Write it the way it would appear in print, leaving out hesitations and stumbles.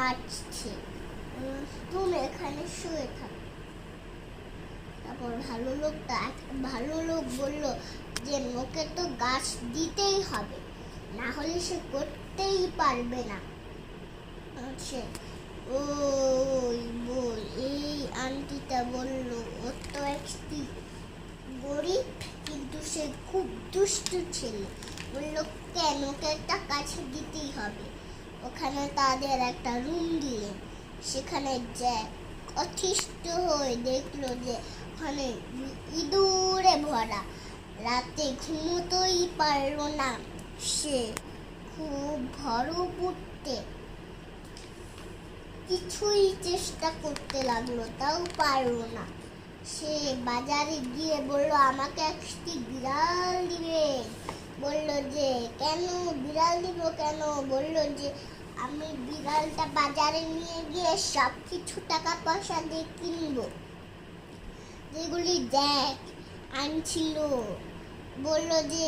কাটছে। তুমি এখানে শুয়ে থাকো। তারপর ভালো লোক বলল যে ওকে তো গাছ দিতেই হবে, না হলে সে করতেই পারবে না। আচ্ছা, এই আন্টিটা বলল ও তো একটি গরিব, কিন্তু সে খুব দুষ্ট ছেলে। বললো কেন, ওকে একটা গাছ দিতেই হবে। ওখানে তাদের একটা রুম দিলেন। সেখানে যে অতিষ্ঠ হয়ে দেখলো যে ওখানে ইঁদুরে ভরা। রাতে ঘুমোতেই পারলো না সে, খুব ভরও পড়তে। কিছুই চেষ্টা করতে লাগলো, তাও পারলো না। সে বাজারে গিয়ে বলল আমাকে একটি বিড়াল দিবে। বলল যে কেন বিড়াল দিব কেন? বলল যে আমি বিড়ালটা বাজারে নিয়ে গিয়ে সব কিছু টাকা পয়সা দিয়ে কিনবো, যেগুলি জ্যাক আনছিল। বলল যে